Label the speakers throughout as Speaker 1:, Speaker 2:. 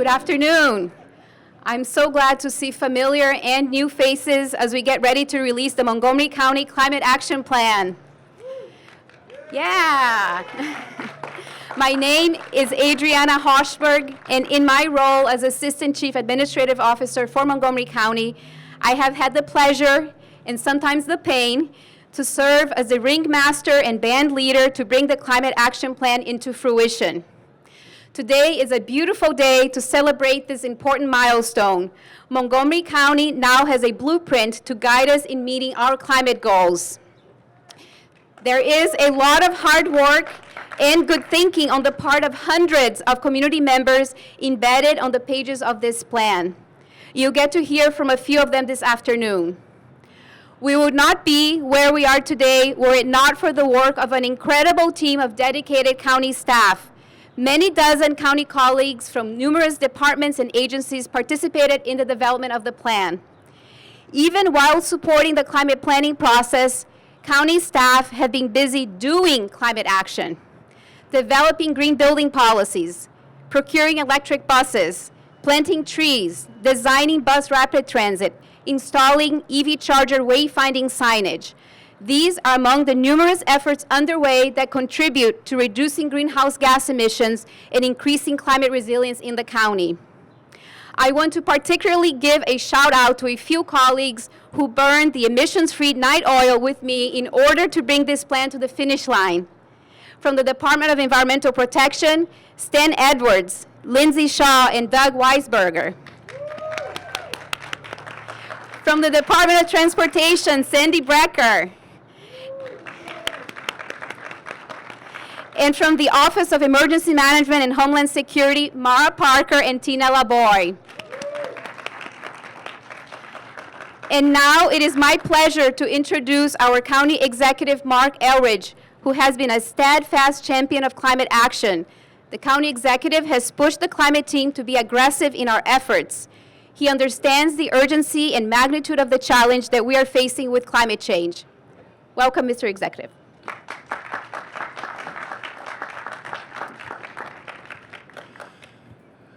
Speaker 1: Good afternoon. I'm so glad to see familiar and new faces as we get ready to release the Montgomery County Climate Action Plan. Yeah. My name is Adriana Hochberg, and in my role as Assistant Chief Administrative Officer for Montgomery County, I have had the pleasure, and sometimes the pain, to serve as the ringmaster and band leader to bring the Climate Action Plan into fruition. Today is a beautiful day to celebrate this important milestone. Montgomery County now has a blueprint to guide us in meeting our climate goals. There is a lot of hard work and good thinking on the part of hundreds of community members embedded on the pages of this plan. You'll get to hear from a few of them this afternoon. We would not be where we are today were it not for the work of an incredible team of dedicated county staff. Many dozen county colleagues from numerous departments and agencies participated in the development of the plan. Even while supporting the climate planning process, county staff have been busy doing climate action, developing green building policies, procuring electric buses, planting trees, designing bus rapid transit, installing EV charger wayfinding signage. These are among the numerous efforts underway that contribute to reducing greenhouse gas emissions and increasing climate resilience in the county. I want to particularly give a shout out to a few colleagues who burned the emissions-free night oil with me in order to bring this plan to the finish line. From the Department of Environmental Protection, Stan Edwards, Lindsay Shaw, and Doug Weisberger. From the Department of Transportation, Sandy Brecker. And from the Office of Emergency Management and Homeland Security, Mara Parker and Tina Laboy. And now it is my pleasure to introduce our County Executive, Marc Elrich, who has been a steadfast champion of climate action. The County Executive has pushed the climate team to be aggressive in our efforts. He understands the urgency and magnitude of the challenge that we are facing with climate change. Welcome, Mr. Executive.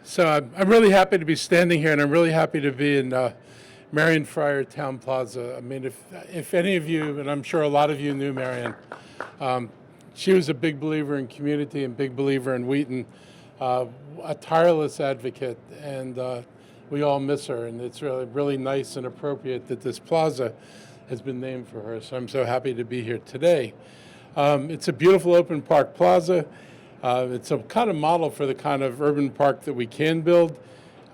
Speaker 2: So I'm really happy to be standing here, and I'm really happy to be in Marian Fryer Town Plaza. I mean, if any of you, and I'm sure a lot of you knew Marian, she was a big believer in community and big believer in Wheaton, a tireless advocate, and we all miss her, and it's really nice and appropriate that this plaza has been named for her, so I'm so happy to be here today. It's a beautiful open park plaza. It's a kind of model for the kind of urban park that we can build.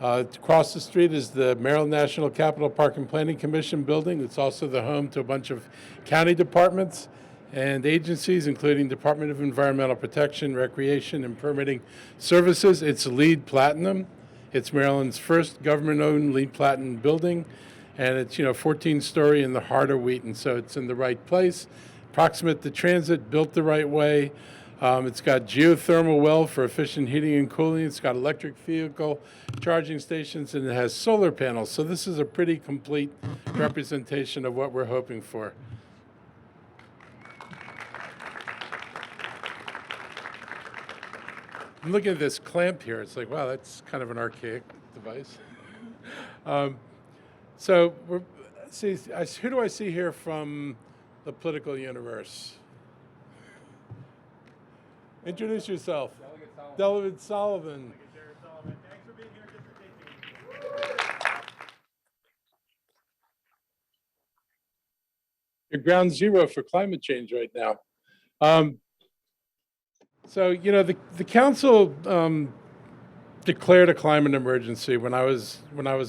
Speaker 2: Across the street is the Maryland National Capital Park and Planning Commission building. It's also the home to a bunch of county departments and agencies, including Department of Environmental Protection, Recreation, and Permitting Services. It's LEED Platinum. It's Maryland's first government-owned LEED Platinum building, and it's 14-story in the heart of Wheaton, so it's in the right place, proximate to transit, built the right way. It's got geothermal well for efficient heating and cooling. It's got electric vehicle charging stations, and it has solar panels. So this is a pretty complete representation of what we're hoping for. I'm looking at this clamp here. It's like, wow, that's kind of an archaic device. So who do I see here from the political universe? Introduce yourself. Delegate Sullivan.
Speaker 3: Thanks for being here. Just for
Speaker 2: You're ground zero for climate change right now. So the council declared a climate emergency when I was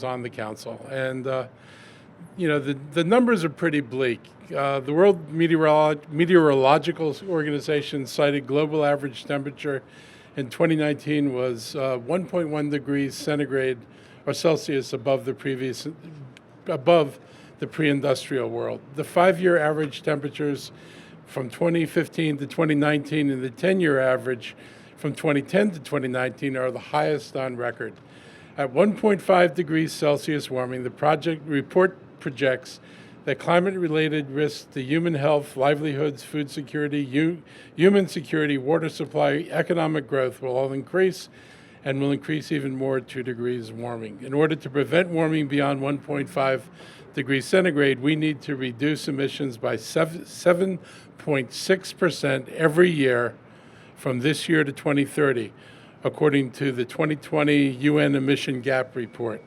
Speaker 2: on the council, and the numbers are pretty bleak. The World Meteorological Organization cited global average temperature in 2019 was 1.1 degrees centigrade or Celsius above the pre-industrial world. The 5-year average temperatures from 2015 to 2019 and the 10-year average from 2010 to 2019 are the highest on record. At 1.5 degrees Celsius warming, the project report projects that climate-related risks to human health, livelihoods, food security, human security, water supply, economic growth will all increase, and will increase even more 2 degrees warming. In order to prevent warming beyond 1.5 degrees centigrade, we need to reduce emissions by 7.6% every year from this year to 2030, according to the 2020 UN Emission Gap Report.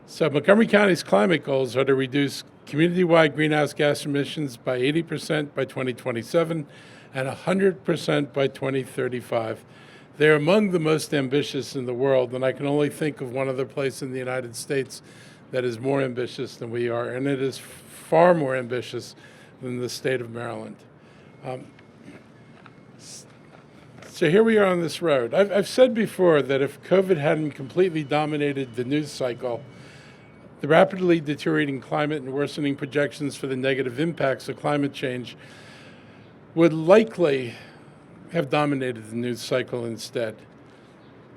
Speaker 2: So Montgomery County's climate goals are to reduce community-wide greenhouse gas emissions by 80% by 2027 and 100% by 2035. They're among the most ambitious in the world, and I can only think of one other place in the United States that is more ambitious than we are, and it is far more ambitious than the state of Maryland. So here we are on this road. I've said before that if COVID hadn't completely dominated the news cycle, the rapidly deteriorating climate and worsening projections for the negative impacts of climate change would likely have dominated the news cycle instead.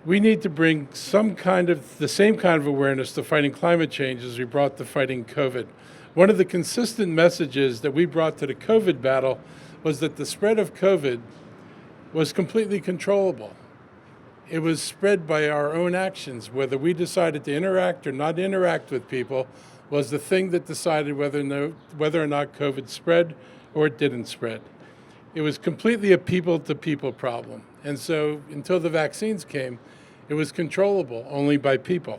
Speaker 2: We need to bring the same kind of awareness to fighting climate change as we brought to fighting COVID. One of the consistent messages that we brought to the COVID battle was that the spread of COVID was completely controllable. It was spread by our own actions. Whether we decided to interact or not interact with people was the thing that decided whether or not COVID spread or it didn't spread. It was completely a people-to-people problem. And so until the vaccines came, it was controllable only by people.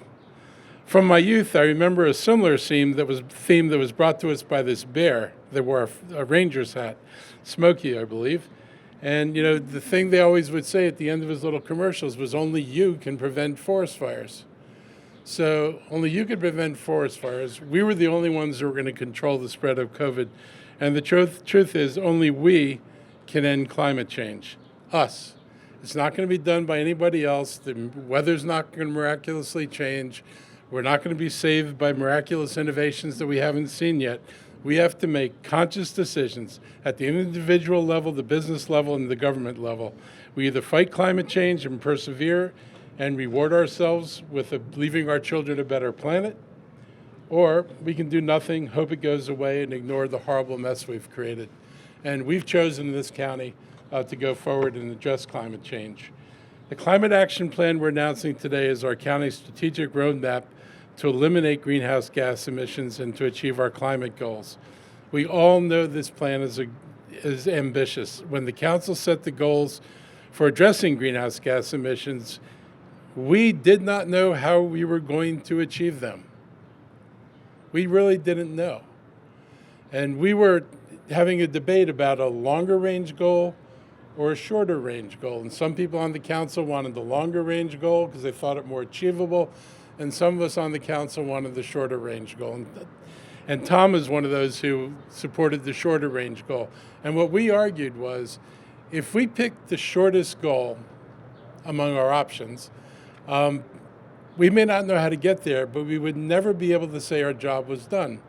Speaker 2: From my youth, I remember a similar theme that was brought to us by this bear that wore a ranger's hat, Smokey, I believe. And, you know, the thing they always would say at the end of his little commercials was only you can prevent forest fires. So only you could prevent forest fires. We were the only ones who were going to control the spread of COVID. And the truth is only we can end climate change. Us. It's not going to be done by anybody else. The weather's not going to miraculously change. We're not going to be saved by miraculous innovations that we haven't seen yet. We have to make conscious decisions at the individual level, the business level, and the government level. We either fight climate change and persevere and reward ourselves with leaving our children a better planet, or we can do nothing, hope it goes away, and ignore the horrible mess we've created. And we've chosen in this county to go forward and address climate change. The climate action plan we're announcing today is our county's strategic roadmap to eliminate greenhouse gas emissions and to achieve our climate goals. We all know this plan is ambitious. When the council set the goals for addressing greenhouse gas emissions, we did not know how we were going to achieve them. We really didn't know. And we were having a debate about a longer range goal or a shorter range goal. And some people on the council wanted the longer range goal because they thought it more achievable. And some of us on the council wanted the shorter range goal. And Tom is one of those who supported the shorter range goal. And what we argued was, if we picked the shortest goal among our options, we may not know how to get there, but we would never be able to say our job was done.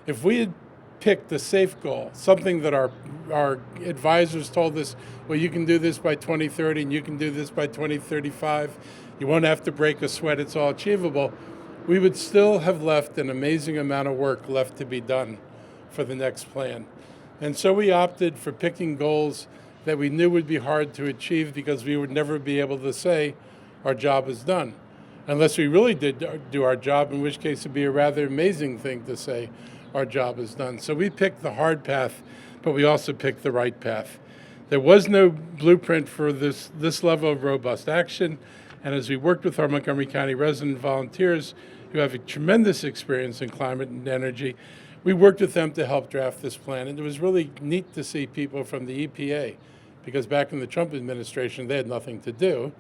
Speaker 2: If we had picked the safe goal, something that our advisors told us, well, you can do this by 2030 and you can do this by 2035, you won't have to break a sweat, it's all achievable, we would still have left an amazing amount of work left to be done for the next plan. And so we opted for picking goals that we knew would be hard to achieve because we would never be able to say our job is done. Unless we really did do our job, in which case it'd be a rather amazing thing to say our job is done. So we picked the hard path, but we also picked the right path. There was no blueprint for this level of robust action, and as we worked with our Montgomery County resident volunteers who have a tremendous experience in climate and energy, we worked with them to help draft this plan. And it was really neat to see people from the EPA, because back in the Trump administration, they had nothing to do.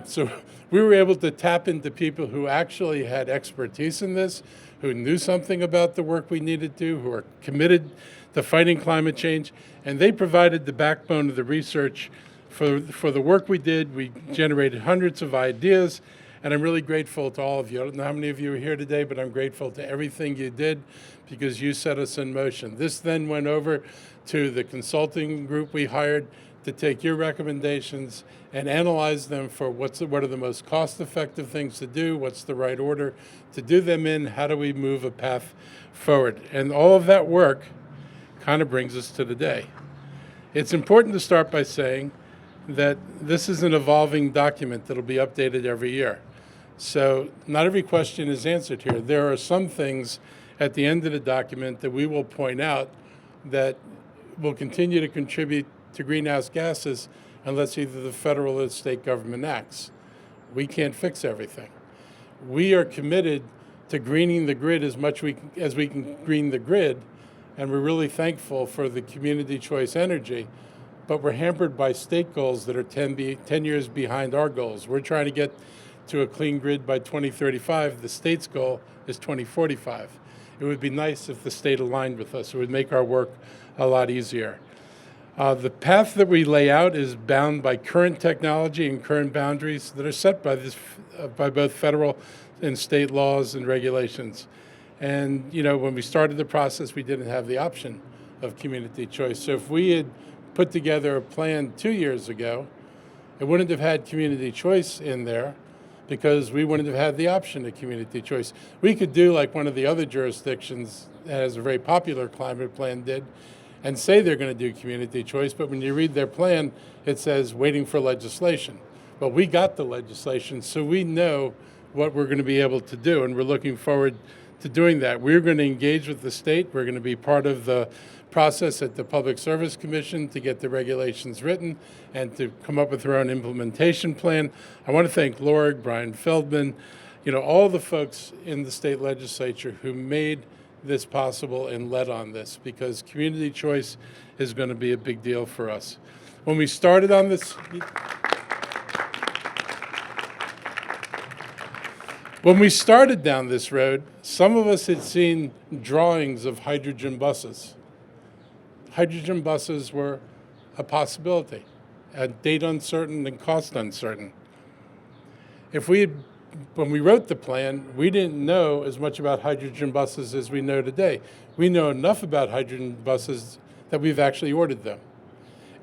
Speaker 2: So we were able to tap into people who actually had expertise in this, who knew something about the work we needed to, who are committed to fighting climate change, and they provided the backbone of the research for the work we did. We generated hundreds of ideas, and I'm really grateful to all of you. I don't know how many of you are here today, but I'm grateful to everything you did because you set us in motion. This then went over to the consulting group we hired to take your recommendations and analyze them for what are the most cost-effective things to do, what's the right order to do them in, how do we move a path forward. And all of that work kind of brings us to today. It's important to start by saying that this is an evolving document that'll be updated every year. So not every question is answered here. There are some things at the end of the document that we will point out that will continue to contribute to greenhouse gases unless either the federal or the state government acts. We can't fix everything. We are committed to greening the grid as much as we can green the grid, and we're really thankful for the community choice energy, but we're hampered by state goals that are 10 years behind our goals. We're trying to get to a clean grid by 2035. The state's goal is 2045. It would be nice if the state aligned with us. It would make our work a lot easier. The path that we lay out is bound by current technology and current boundaries that are set by both federal and state laws and regulations. And when we started the process, we didn't have the option of community choice. So if we had put together a plan 2 years ago, it wouldn't have had community choice in there because we wouldn't have had the option of community choice. We could do like one of the other jurisdictions that has a very popular climate plan did and say they're going to do community choice, but when you read their plan, it says waiting for legislation. But we got the legislation, so we know what we're going to be able to do, and we're looking forward to doing that. We're going to engage with the state. We're going to be part of the process at the Public Service Commission to get the regulations written and to come up with our own implementation plan. I want to thank Lorg, Brian Feldman, all the folks in the state legislature who made this possible and led on this, because community choice is going to be a big deal for us. When we started on this, when we started down this road, some of us had seen drawings of hydrogen buses. Hydrogen buses were a possibility, at date uncertain and cost uncertain. When we wrote the plan, we didn't know as much about hydrogen buses as we know today. We know enough about hydrogen buses that we've actually ordered them.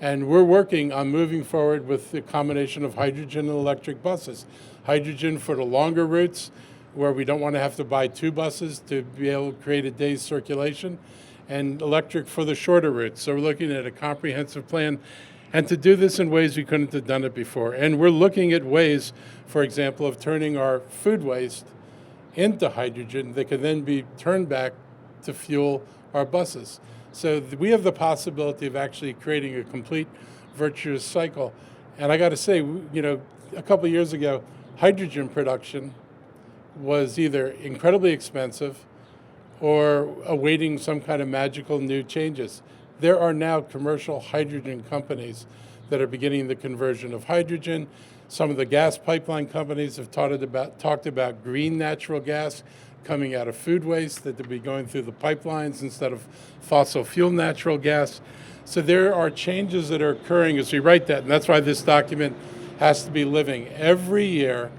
Speaker 2: And we're working on moving forward with the combination of hydrogen and electric buses. Hydrogen for the longer routes, where we don't want to have to buy 2 buses to be able to create a day's circulation, and electric for the shorter routes. So we're looking at a comprehensive plan, and to do this in ways we couldn't have done it before. And we're looking at ways, for example, of turning our food waste into hydrogen that can then be turned back to fuel our buses. So we have the possibility of actually creating a complete virtuous cycle. And I got to say, a couple of years ago, hydrogen production was either incredibly expensive or awaiting some kind of magical new changes. There are now commercial hydrogen companies that are beginning the conversion of hydrogen. Some of the gas pipeline companies have talked about green natural gas coming out of food waste that will be going through the pipelines instead of fossil fuel natural gas. So there are changes that are occurring as we write that, and that's why this document has to be living. Every year,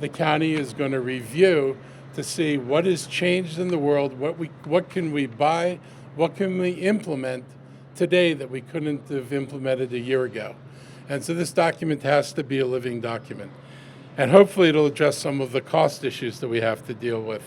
Speaker 2: the county is going to review to see what has changed in the world, what can we buy, what can we implement today that we couldn't have implemented a year ago. And so this document has to be a living document. And hopefully it'll address some of the cost issues that we have to deal with.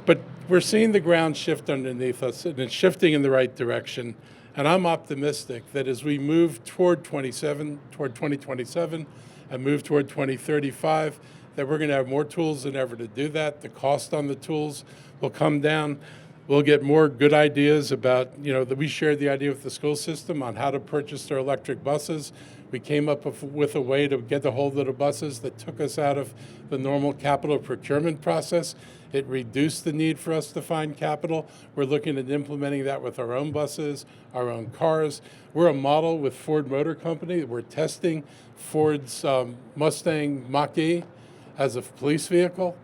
Speaker 2: But we're seeing the ground shift underneath us, and it's shifting in the right direction. And I'm optimistic that as we move toward 2027, and move toward 2035, that we're going to have more tools than ever to do that. The cost on the tools will come down. We'll get more good ideas about, that we shared the idea with the school system on how to purchase their electric buses. We came up with a way to get a hold of the buses that took us out of the normal capital procurement process. It reduced the need for us to find capital. We're looking at implementing that with our own buses, our own cars. We're a model with Ford Motor Company. We're testing Ford's Mustang Mach-E as a police vehicle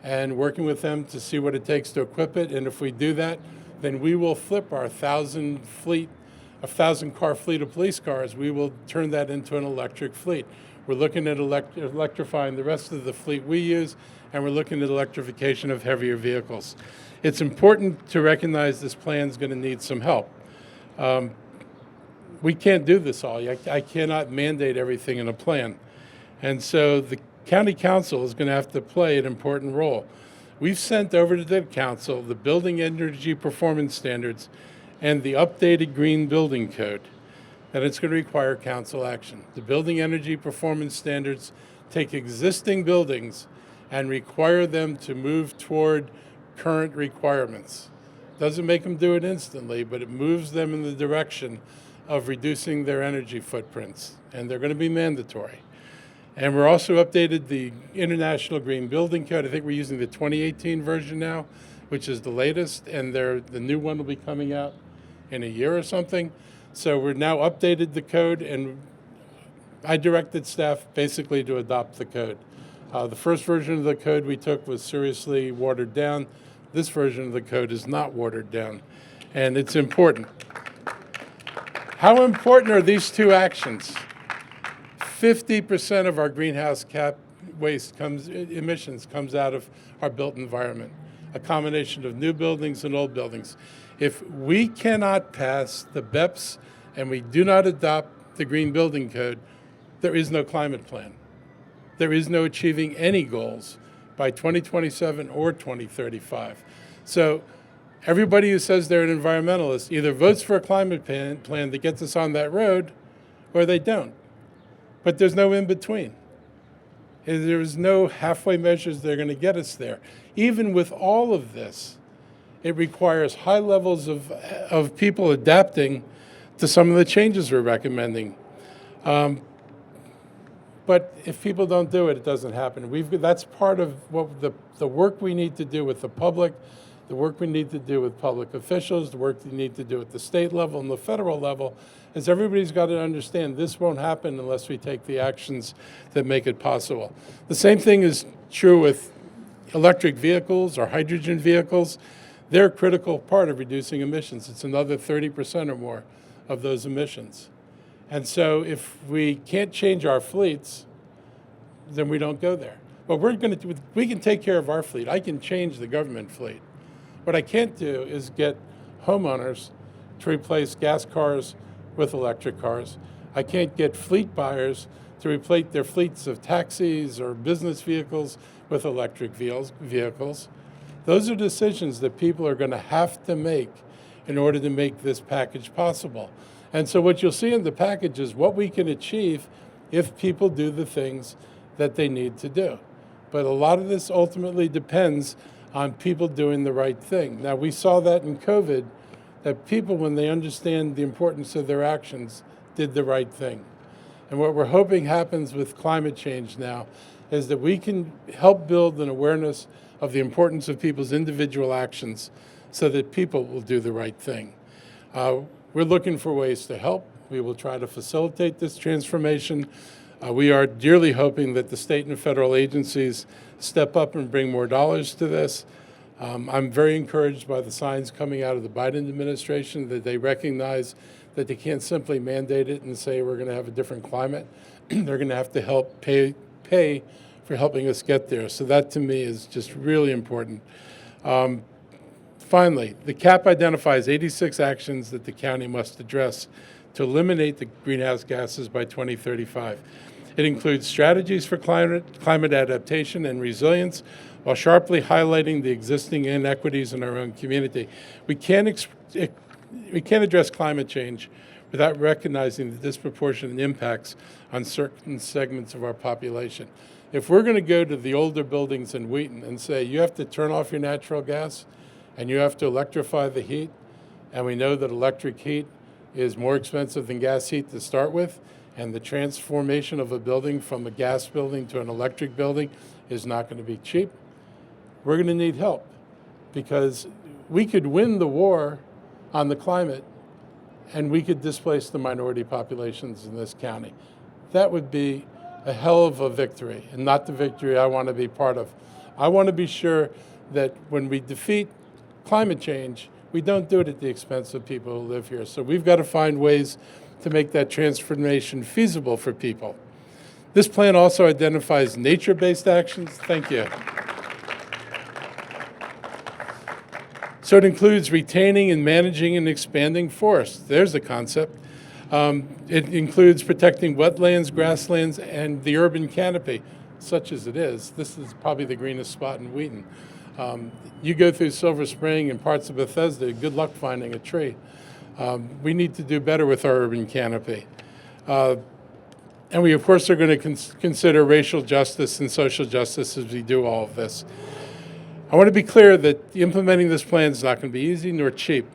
Speaker 2: and working with them to see what it takes to equip it. And if we do that, then we will flip our 1,000-car fleet of police cars. We will turn that into an electric fleet. We're looking at electrifying the rest of the fleet we use, and we're looking at electrification of heavier vehicles. It's important to recognize this plan is going to need some help. We can't do this all. I cannot mandate everything in a plan. And so the County Council is going to have to play an important role. We've sent over to the Council the Building Energy Performance Standards and the updated Green Building Code. then it's going to require council action. The building energy performance standards take existing buildings and require them to move toward current requirements. Doesn't make them do it instantly, but it moves them in the direction of reducing their energy footprints, and they're going to be mandatory. And we're also updated the International Green Building Code. I think we're using the 2018 version now, which is the latest, and the new one will be coming out in a year or something. So we're now updated the code, and I directed staff basically to adopt the code. The first version of the code we took was seriously watered down. This version of the code is not watered down, and it's important. How important are these two actions? 50% of our greenhouse emissions comes out of our built environment, a combination of new buildings and old buildings. If we cannot pass the BEPS and we do not adopt the Green Building Code, there is no climate plan. There is no achieving any goals by 2027 or 2035. So everybody who says they're an environmentalist either votes for a climate plan that gets us on that road, or they don't. But there's no in between. There's no halfway measures that are going to get us there. Even with all of this, it requires high levels of people adapting to some of the changes we're recommending. But if people don't do it, it doesn't happen. That's part of what the work we need to do with the public, the work we need to do with public officials, the work we need to do at the state level and the federal level, is everybody's got to understand this won't happen unless we take the actions that make it possible. The same thing is true with electric vehicles or hydrogen vehicles. They're a critical part of reducing emissions. It's another 30% or more of those emissions. And so if we can't change our fleets, then we don't go there. But we can take care of our fleet. I can change the government fleet. What I can't do is get homeowners to replace gas cars with electric cars. I can't get fleet buyers to replace their fleets of taxis or business vehicles with electric vehicles. Those are decisions that people are going to have to make in order to make this package possible. And so what you'll see in the package is what we can achieve if people do the things that they need to do. But a lot of this ultimately depends on people doing the right thing. Now, we saw that in COVID, that people, when they understand the importance of their actions, did the right thing. And what we're hoping happens with climate change now is that we can help build an awareness of the importance of people's individual actions so that people will do the right thing. We're looking for ways to help. We will try to facilitate this transformation. We are dearly hoping that the state and federal agencies step up and bring more dollars to this. I'm very encouraged by the signs coming out of the Biden administration that they recognize that they can't simply mandate it and say we're going to have a different climate. They're going to have to help pay for helping us get there. So that to me is just really important. Finally, the CAP identifies 86 actions that the county must address to eliminate the greenhouse gases by 2035. It includes strategies for climate adaptation and resilience while sharply highlighting the existing inequities in our own community. We can't address climate change without recognizing the disproportionate impacts on certain segments of our population. If we're going to go to the older buildings in Wheaton and say you have to turn off your natural gas and you have to electrify the heat, and we know that electric heat is more expensive than gas heat to start with, and the transformation of a building from a gas building to an electric building is not going to be cheap, we're going to need help, because we could win the war on the climate and we could displace the minority populations in this county. That would be a hell of a victory, and not the victory I want to be part of. I want to be sure that when we defeat climate change, we don't do it at the expense of people who live here. So we've got to find ways to make that transformation feasible for people. This plan also identifies nature-based actions. Thank you. So it includes retaining and managing and expanding forests. There's a concept. It includes protecting wetlands, grasslands, and the urban canopy, such as it is. This is probably the greenest spot in Wheaton. You go through Silver Spring and parts of Bethesda, good luck finding a tree. We need to do better with our urban canopy. And we, of course, are going to consider racial justice and social justice as we do all of this. I want to be clear that implementing this plan is not going to be easy nor cheap.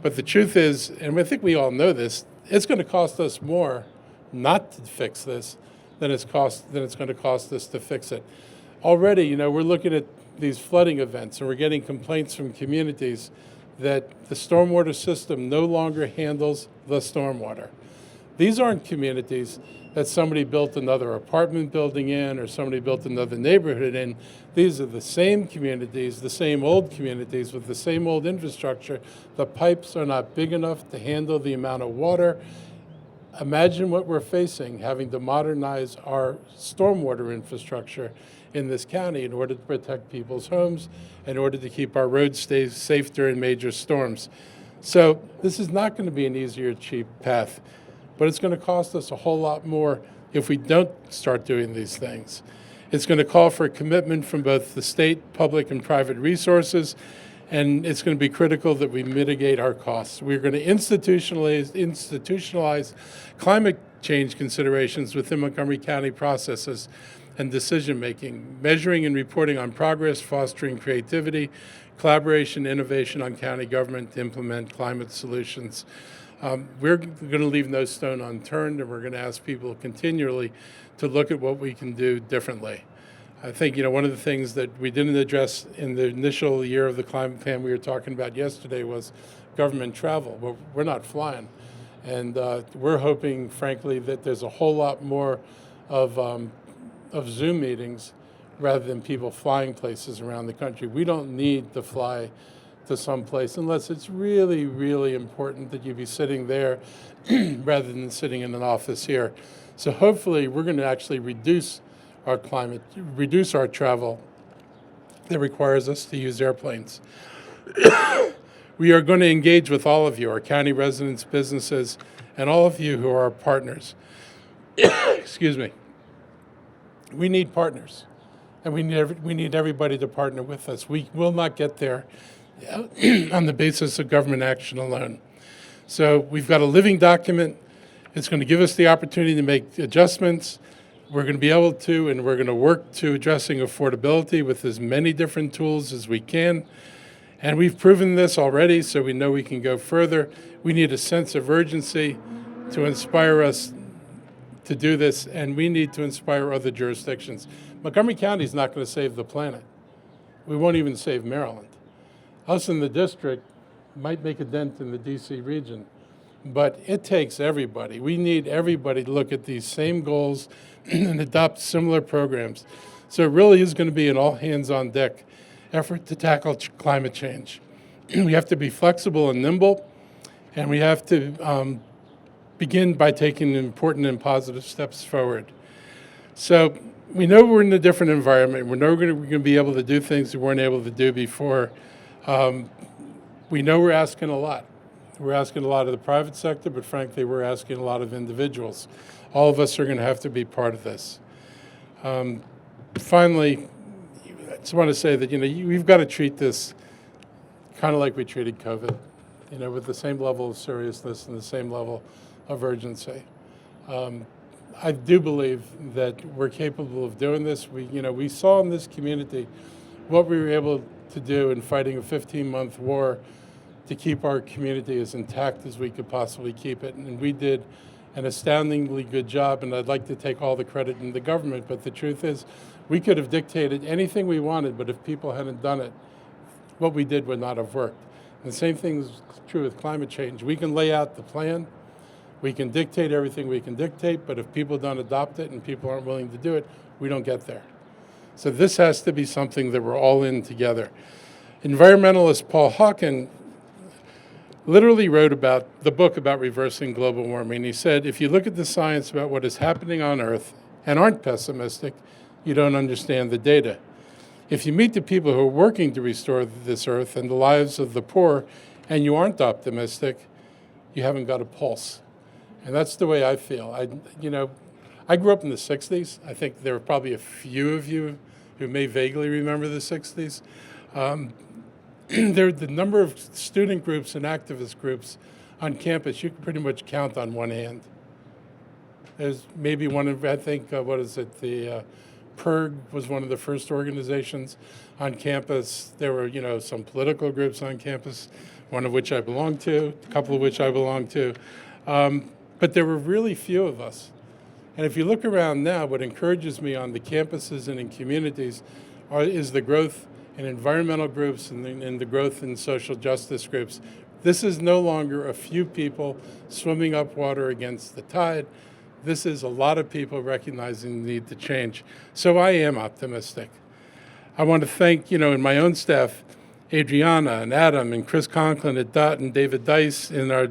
Speaker 2: But the truth is, and I think we all know this, it's going to cost us more not to fix this than it's going to cost us to fix it. Already, we're looking at these flooding events, and we're getting complaints from communities that the stormwater system no longer handles the stormwater. These aren't communities that somebody built another apartment building in or somebody built another neighborhood in. These are the same communities, the same old communities with the same old infrastructure. The pipes are not big enough to handle the amount of water. Imagine what we're facing, having to modernize our stormwater infrastructure in this county in order to protect people's homes, in order to keep our roads safe during major storms. So this is not going to be an easy or cheap path, but it's going to cost us a whole lot more if we don't start doing these things. It's going to call for a commitment from both the state, public, and private resources, and it's going to be critical that we mitigate our costs. We're going to institutionalize climate change considerations within Montgomery County processes and decision-making, measuring and reporting on progress, fostering creativity, collaboration, innovation on county government to implement climate solutions. We're going to leave no stone unturned, and we're going to ask people continually to look at what we can do differently. I think, one of the things that we didn't address in the initial year of the climate plan we were talking about yesterday was government travel. Well, we're not flying. And we're hoping, frankly, that there's a whole lot more of Zoom meetings rather than people flying places around the country. We don't need to fly to some place unless it's really, really important that you be sitting there rather than sitting in an office here. So hopefully we're going to actually reduce our travel that requires us to use airplanes. We are going to engage with all of you, our county residents, businesses, and all of you who are our partners. Excuse me. We need partners, and we need everybody to partner with us. We will not get there on the basis of government action alone. So we've got a living document. It's going to give us the opportunity to make adjustments. We're going to be able to, and we're going to work to addressing affordability with as many different tools as we can. And we've proven this already, so we know we can go further. We need a sense of urgency to inspire us to do this, and we need to inspire other jurisdictions. Montgomery County is not going to save the planet. We won't even save Maryland. Us in the district might make a dent in the DC region, but it takes everybody. We need everybody to look at these same goals and adopt similar programs. So it really is going to be an all-hands-on-deck effort to tackle climate change. We have to be flexible and nimble, and we have to begin by taking important and positive steps forward. So we know we're in a different environment. We know we're going to be able to do things we weren't able to do before. We know we're asking a lot. We're asking a lot of the private sector, but frankly, we're asking a lot of individuals. All of us are going to have to be part of this. Finally, I just want to say that, we've got to treat this kind of like we treated COVID, with the same level of seriousness and the same level of urgency. I do believe that we're capable of doing this. We saw in this community what we were able to do in fighting a 15-month war to keep our community as intact as we could possibly keep it. And we did an astoundingly good job, and I'd like to take all the credit in the government, but the truth is we could have dictated anything we wanted, but if people hadn't done it, what we did would not have worked. And the same thing is true with climate change. We can lay out the plan, we can dictate everything we can dictate, but if people don't adopt it and people aren't willing to do it, we don't get there. So this has to be something that we're all in together. Environmentalist Paul Hucker literally wrote about the book about reversing global warming. He said, if you look at the science about what is happening on Earth and aren't pessimistic, you don't understand the data. If you meet the people who are working to restore this Earth and the lives of the poor and you aren't optimistic, you haven't got a pulse. And that's the way I feel. I grew up in the 60s. I think there are probably a few of you who may vaguely remember the 60s. The number of student groups and activist groups on campus you can pretty much count on one hand. There's maybe one of, I think, the PERG was one of the first organizations on campus. There were, some political groups on campus, one of which I belonged to, a couple of which I belonged to. But there were really few of us. And if you look around now, what encourages me on the campuses and in communities is the growth in environmental groups and the growth in social justice groups. This is no longer a few people swimming up water against the tide. This is a lot of people recognizing the need to change. So I am optimistic. I want to thank, in my own staff, Adriana and Adam and Chris Conklin at DOT and David Dice in our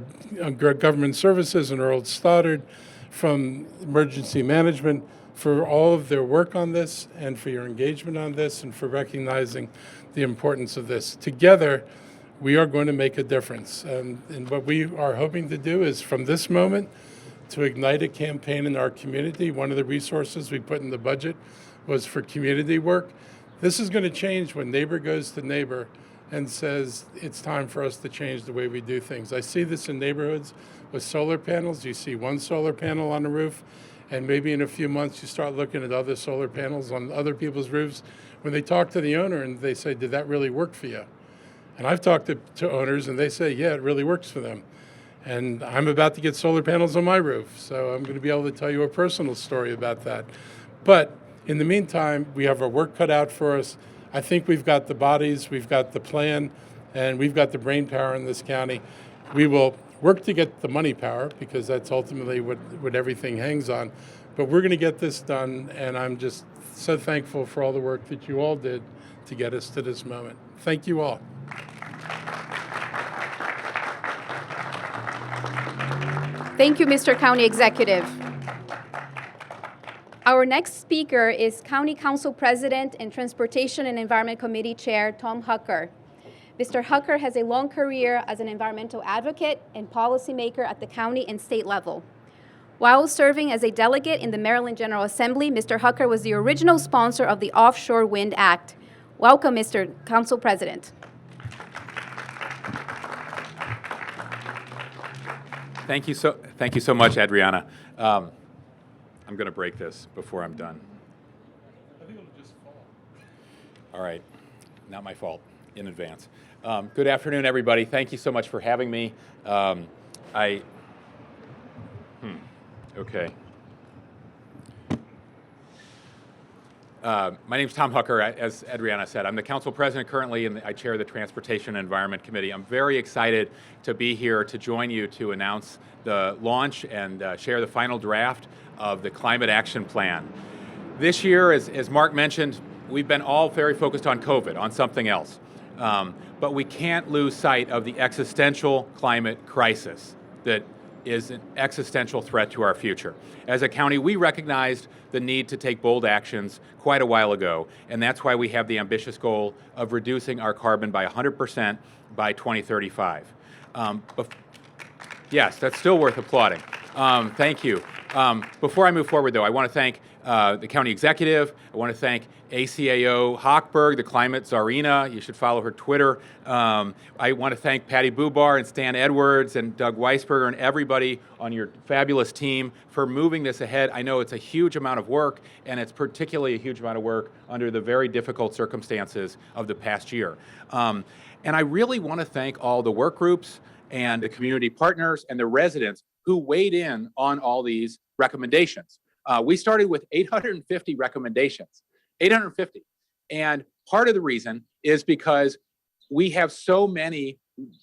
Speaker 2: government services and Earl Stoddard from emergency management for all of their work on this and for your engagement on this and for recognizing the importance of this. Together, we are going to make a difference. And what we are hoping to do is from this moment to ignite a campaign in our community. One of the resources we put in the budget was for community work. This is going to change when neighbor goes to neighbor and says, it's time for us to change the way we do things. I see this in neighborhoods with solar panels. You see one solar panel on a roof, and maybe in a few months you start looking at other solar panels on other people's roofs. When they talk to the owner and they say, did that really work for you? And I've talked to owners and they say, yeah, it really works for them. And I'm about to get solar panels on my roof, so I'm going to be able to tell you a personal story about that. But in the meantime, we have our work cut out for us. I think we've got the bodies, we've got the plan, and we've got the brain power in this county. We will work to get the money power because that's ultimately what everything hangs on. But we're going to get this done, and I'm just so thankful for all the work that you all did to get us to this moment. Thank you all.
Speaker 1: Thank you, Mr. County Executive. Our next speaker is County Council President and Transportation and Environment Committee Chair, Tom Hucker. Mr. Hucker has a long career as an environmental advocate and policymaker at the county and state level. While serving as a delegate in the Maryland General Assembly, Mr. Hucker was the original sponsor of the Offshore Wind Act. Welcome, Mr. Council President.
Speaker 4: Thank you so much, Adriana. I'm going to break this before I'm done.
Speaker 2: I think it'll just fall.
Speaker 4: All right, not my fault in advance. Good afternoon, everybody. Thank you so much for having me. Okay. My name's Tom Hucker. As Adriana said, I'm the council president currently, and I chair the Transportation and Environment Committee. I'm very excited to be here to join you to announce the launch and share the final draft of the Climate Action Plan. This year, as Marc mentioned, we've been all very focused on COVID, on something else. But we can't lose sight of the existential climate crisis that is an existential threat to our future. As a county, we recognized the need to take bold actions quite a while ago, and that's why we have the ambitious goal of reducing our carbon by 100% by 2035. Yes, that's still worth applauding. Thank you. Before I move forward, though, I want to thank the county executive. I want to thank ACAO Hochberg, the climate czarina. You should follow her Twitter. I want to thank Patty Bubar and Stan Edwards and Doug Weisberger and everybody on your fabulous team for moving this ahead. I know it's a huge amount of work, and it's particularly a huge amount of work under the very difficult circumstances of the past year. And I really want to thank all the work groups and the community partners and the residents who weighed in on all these recommendations. We started with 850 recommendations, 850. And part of the reason is because we have so many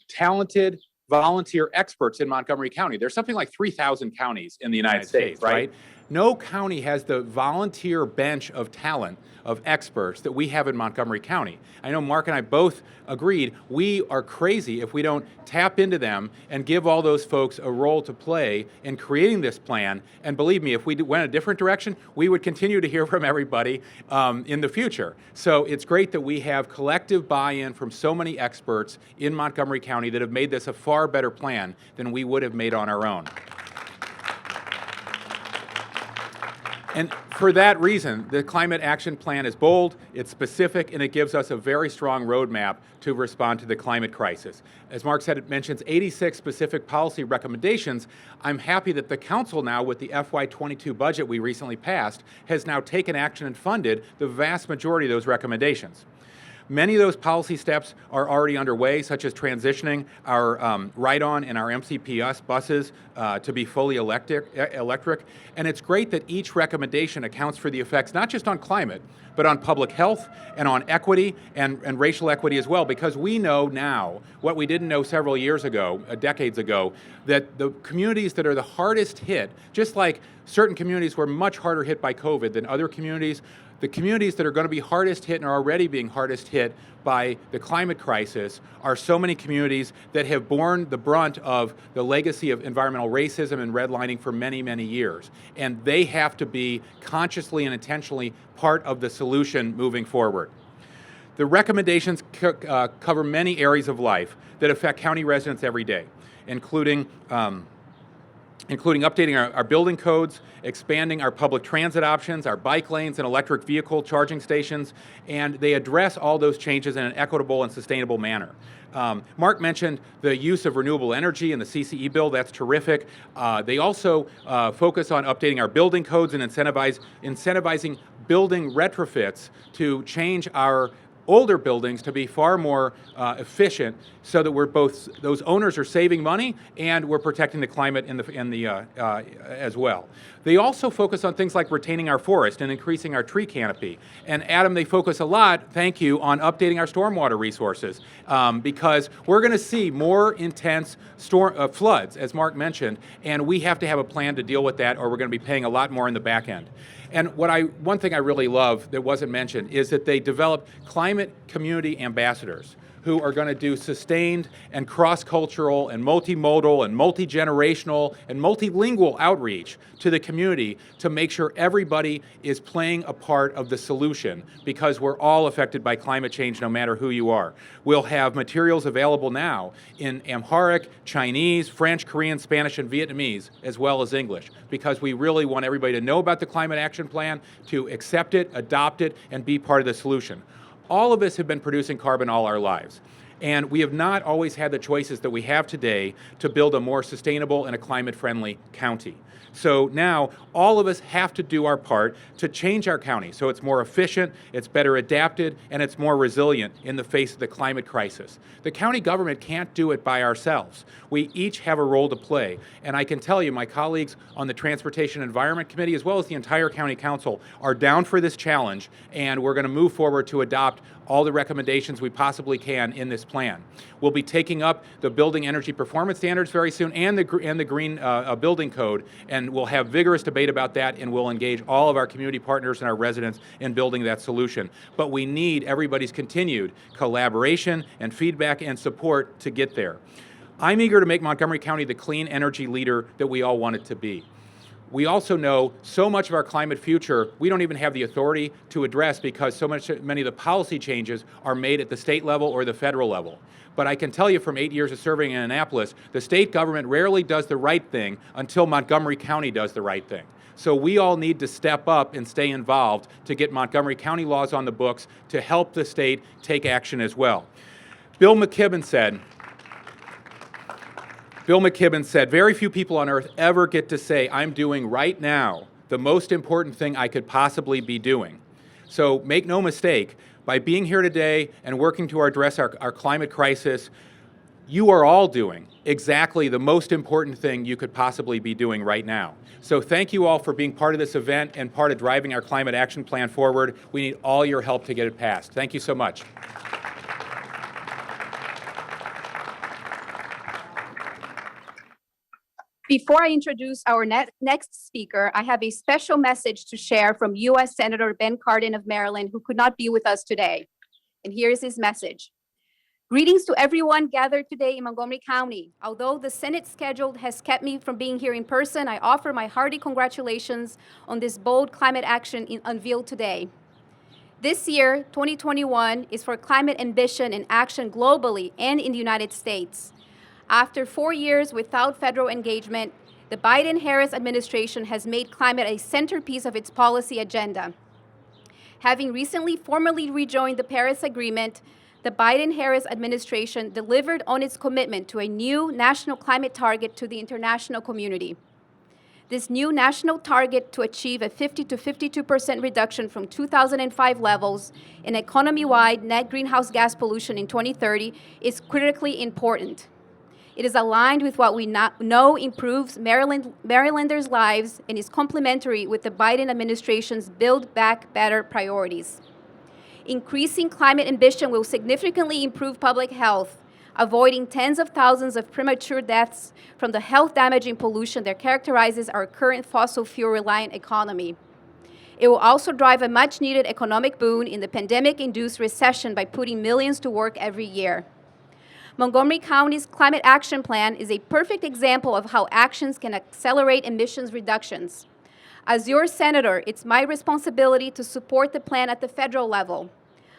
Speaker 4: talented volunteer experts in Montgomery County. There's something like 3,000 counties in the United States, right? No county has the volunteer bench of talent, of experts that we have in Montgomery County. I know Marc and I both agreed we are crazy if we don't tap into them and give all those folks a role to play in creating this plan. And believe me, if we went a different direction, we would continue to hear from everybody in the future. So it's great that we have collective buy-in from so many experts in Montgomery County that have made this a far better plan than we would have made on our own. And for that reason, the Climate Action Plan is bold, it's specific, and it gives us a very strong roadmap to respond to the climate crisis. As Marc said, it mentions 86 specific policy recommendations. I'm happy that the Council now, with the FY22 budget we recently passed, has now taken action and funded the vast majority of those recommendations. Many of those policy steps are already underway, such as transitioning our ride-on and our MCPS buses to be fully electric. And it's great that each recommendation accounts for the effects not just on climate, but on public health and on equity and racial equity as well, because we know now what we didn't know several years ago, decades ago, that the communities that are the hardest hit, just like certain communities were much harder hit by COVID than other communities, the communities that are going to be hardest hit and are already being hardest hit by the climate crisis are so many communities that have borne the brunt of the legacy of environmental racism and redlining for many, many years. And they have to be consciously and intentionally part of the solution moving forward. The recommendations cover many areas of life that affect county residents every day, including updating our building codes, expanding our public transit options, our bike lanes and electric vehicle charging stations, and they address all those changes in an equitable and sustainable manner. Marc mentioned the use of renewable energy in the CCE bill. That's terrific. They also focus on updating our building codes and incentivizing building retrofits to change our older buildings to be far more efficient, so that we're both, those owners are saving money and we're protecting the climate as well. They also focus on things like retaining our forest and increasing our tree canopy. And Adam, they focus a lot, thank you, on updating our stormwater resources, because we're going to see more intense floods, as Marc mentioned, and we have to have a plan to deal with that, or we're going to be paying a lot more in the back end. And one thing I really love that wasn't mentioned is that they develop climate community ambassadors who are going to do sustained and cross-cultural and multimodal and multi-generational and multilingual outreach to the community to make sure everybody is playing a part of the solution, because we're all affected by climate change no matter who you are. We'll have materials available now in Amharic, Chinese, French, Korean, Spanish, and Vietnamese, as well as English, because we really want everybody to know about the Climate Action Plan, to accept it, adopt it, and be part of the solution. All of us have been producing carbon all our lives, and we have not always had the choices that we have today to build a more sustainable and a climate-friendly county. So now all of us have to do our part to change our county so it's more efficient, it's better adapted, and it's more resilient in the face of the climate crisis. The county government can't do it by ourselves. We each have a role to play, and I can tell you my colleagues on the Transportation and Environment Committee, as well as the entire County Council, are down for this challenge, and we're going to move forward to adopt all the recommendations we possibly can in this plan. We'll be taking up the building energy performance standards very soon, and the green building code, and we'll have vigorous debate about that, and we'll engage all of our community partners and our residents in building that solution. But we need everybody's continued collaboration and feedback and support to get there. I'm eager to make Montgomery County the clean energy leader that we all want it to be. We also know so much of our climate future we don't even have the authority to address, because many of the policy changes are made at the state level or the federal level. But I can tell you from 8 years of serving in Annapolis, the state government rarely does the right thing until Montgomery County does the right thing. So we all need to step up and stay involved to get Montgomery County laws on the books to help the state take action as well. Bill McKibben said, very few people on earth ever get to say, I'm doing right now the most important thing I could possibly be doing. So make no mistake, by being here today and working to address our climate crisis, you are all doing exactly the most important thing you could possibly be doing right now. So thank you all for being part of this event and part of driving our climate action plan forward. We need all your help to get it passed. Thank you so much.
Speaker 1: Before I introduce our next speaker, I have a special message to share from U.S. Senator Ben Cardin of Maryland, who could not be with us today. And here's his message. Greetings to everyone gathered today in Montgomery County. Although the Senate schedule has kept me from being here in person, I offer my hearty congratulations on this bold climate action unveiled today. This year, 2021, is for climate ambition and action globally and in the United States. After 4 years without federal engagement, The Biden-Harris administration has made climate a centerpiece of its policy agenda. Having recently formally rejoined the Paris Agreement, the Biden-Harris administration delivered on its commitment to a new national climate target to the international community. This new national target to achieve a 50 to 52% reduction from 2005 levels in economy-wide net greenhouse gas pollution in 2030 is critically important. It is aligned with what we know improves Marylanders' lives and is complementary with the Biden administration's Build Back Better priorities. Increasing climate ambition will significantly improve public health, avoiding tens of thousands of premature deaths from the health-damaging pollution that characterizes our current fossil fuel-reliant economy. It will also drive a much-needed economic boon in the pandemic-induced recession by putting millions to work every year. Montgomery County's Climate Action Plan is a perfect example of how actions can accelerate emissions reductions. As your senator, it's my responsibility to support the plan at the federal level.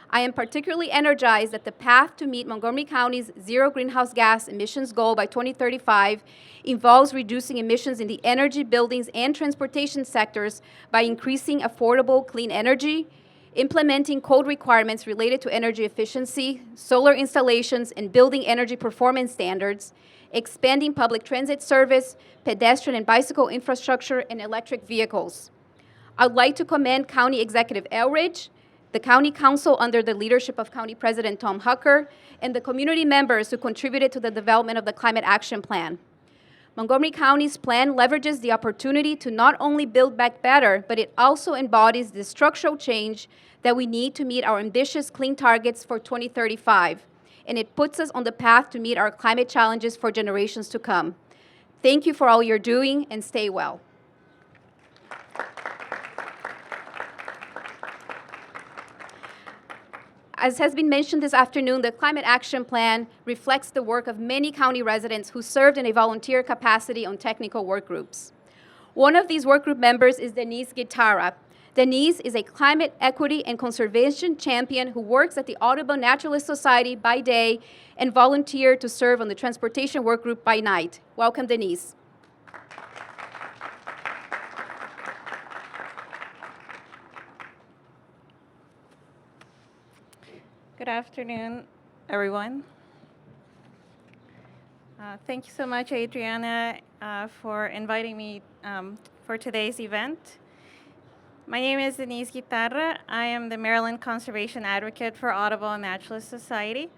Speaker 1: I am particularly energized that the path to meet Montgomery County's zero greenhouse gas emissions goal by 2035 involves reducing emissions in the energy, buildings, and transportation sectors by increasing affordable clean energy, implementing code requirements related to energy efficiency, solar installations, and building energy performance standards, expanding public transit service, pedestrian and bicycle infrastructure, and electric vehicles. I would like to commend County Executive Elrich, the County Council under the leadership of County President Tom Hucker, and the community members who contributed to the development of the Climate Action Plan. Montgomery County's plan leverages the opportunity to not only build back better, but it also embodies the structural change that we need to meet our ambitious clean targets for 2035, and it puts us on the path to meet our climate challenges for generations to come. Thank you for all you're doing, and stay well. As has been mentioned this afternoon, the Climate Action Plan reflects the work of many county residents who served in a volunteer capacity on technical work groups. One of these work group members is Denise Guitarra. Denise is a climate equity and conservation champion who works at the Audubon Naturalist Society by day and volunteered to serve on the transportation work group by night. Welcome, Denise.
Speaker 5: Good afternoon, everyone. Thank you so much, Adriana, for inviting me for today's event. My name is Denise Guitarra. I am the Maryland Conservation Advocate for Audubon Naturalist Society.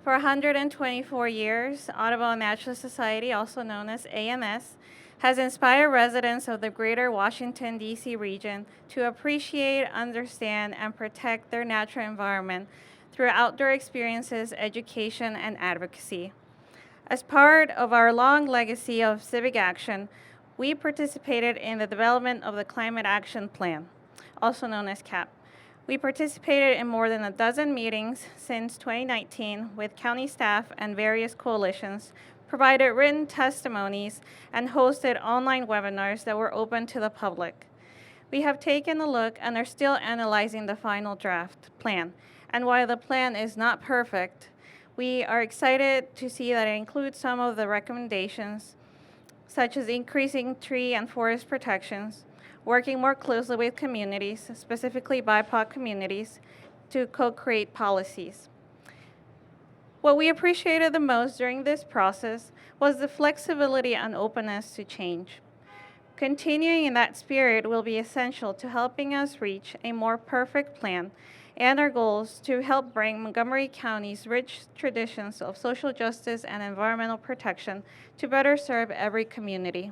Speaker 5: For 124 years, Audubon Naturalist Society, also known as ANS, has inspired residents of the greater Washington, D.C. region to appreciate, understand, and protect their natural environment through outdoor experiences, education, and advocacy. As part of our long legacy of civic action, we participated in the development of the Climate Action Plan, also known as CAP. We participated in more than a dozen meetings since 2019 with county staff and various coalitions, provided written testimonies, and hosted online webinars that were open to the public. We have taken a look and are still analyzing the final draft plan. And while the plan is not perfect, we are excited to see that it includes some of the recommendations, such as increasing tree and forest protections, working more closely with communities, specifically BIPOC communities, to co-create policies. What we appreciated the most during this process was the flexibility and openness to change. Continuing in that spirit will be essential to helping us reach a more perfect plan and our goals to help bring Montgomery County's rich traditions of social justice and environmental protection to better serve every community.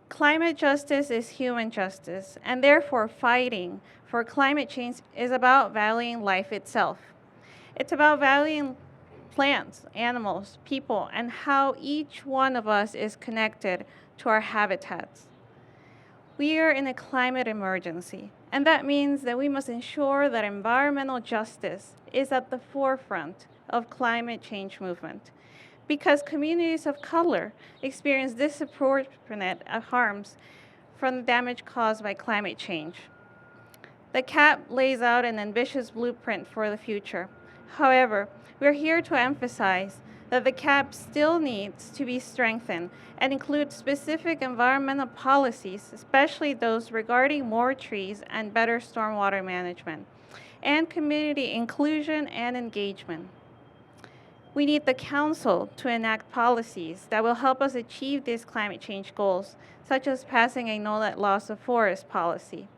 Speaker 5: Climate justice is human justice, and therefore fighting for climate change is about valuing life itself. It's about valuing plants, animals, people, and how each one of us is connected to our habitats. We are in a climate emergency, and that means that we must ensure that environmental justice is at the forefront of climate change movement, because communities of color experience disproportionate harms from the damage caused by climate change. The CAP lays out an ambitious blueprint for the future. However, we're here to emphasize that the CAP still needs to be strengthened and include specific environmental policies, especially those regarding more trees and better stormwater management, and community inclusion and engagement. We need the Council to enact policies that will help us achieve these climate change goals, such as passing a no net loss of forest policy.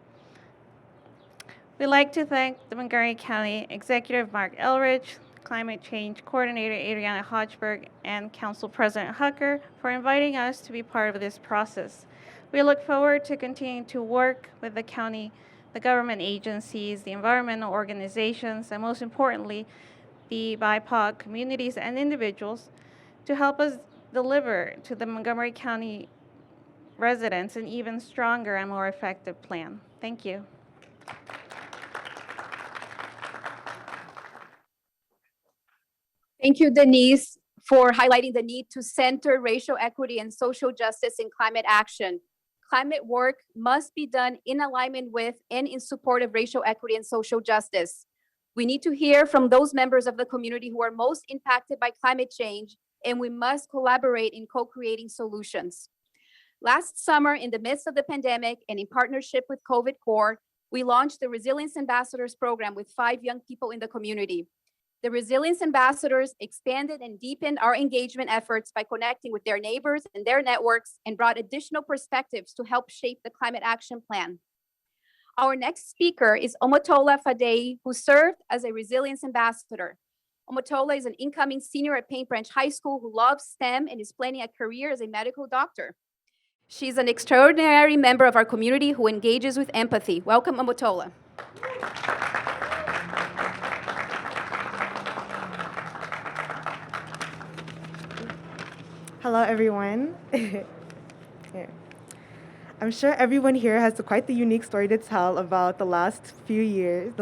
Speaker 5: We'd like to thank the Montgomery County Executive Marc Elrich, Climate Change Coordinator Adriana Hochberg, and Council President Hucker for inviting us to be part of this process. We look forward to continuing to work with the county, the government agencies, the environmental organizations, and most importantly, the BIPOC communities and individuals to help us deliver to the Montgomery County residents an even stronger and more effective plan. Thank you.
Speaker 1: Thank you, Denise, for highlighting the need to center racial equity and social justice in climate action. Climate work must be done in alignment with and in support of racial equity and social justice. We need to hear from those members of the community who are most impacted by climate change, and we must collaborate in co-creating solutions. Last summer, in the midst of the pandemic and in partnership with COVID Corps, we launched the Resilience Ambassadors program with 5 young people in the community. The Resilience Ambassadors expanded and deepened our engagement efforts by connecting with their neighbors and their networks and brought additional perspectives to help shape the climate action plan. Our next speaker is Omotola Fadei, who served as a Resilience Ambassador. Omotola is an incoming senior at Paint Branch High School who loves STEM and is planning a career as a medical doctor. She's an extraordinary member of our community who engages with empathy. Welcome, Omotola.
Speaker 6: Hello, everyone. I'm sure everyone here has quite the unique story to tell about the last 2 years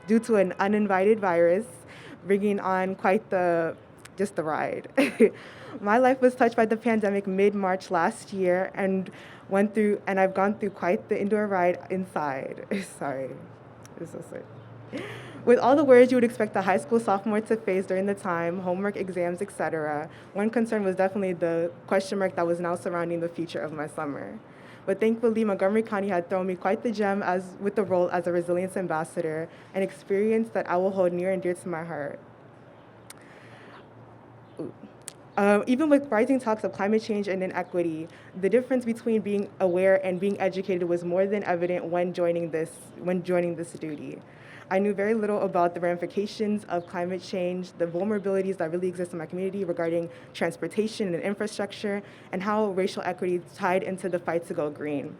Speaker 6: due to an uninvited virus, bringing on quite the ride. My life was touched by the pandemic mid-March last year, and I've gone through quite the indoor ride inside. Sorry, it's so sick. With all the worries you would expect a high school sophomore to face during the time, homework, exams, etc., one concern was definitely the question mark that was now surrounding the future of my summer. But thankfully, Montgomery County had thrown me quite the gem with the role as a Resilience Ambassador, an experience that I will hold near and dear to my heart. Even with rising talks of climate change and inequity, the difference between being aware and being educated was more than evident when joining this duty. I knew very little about the ramifications of climate change, the vulnerabilities that really exist in my community regarding transportation and infrastructure, and how racial equity tied into the fight to go green.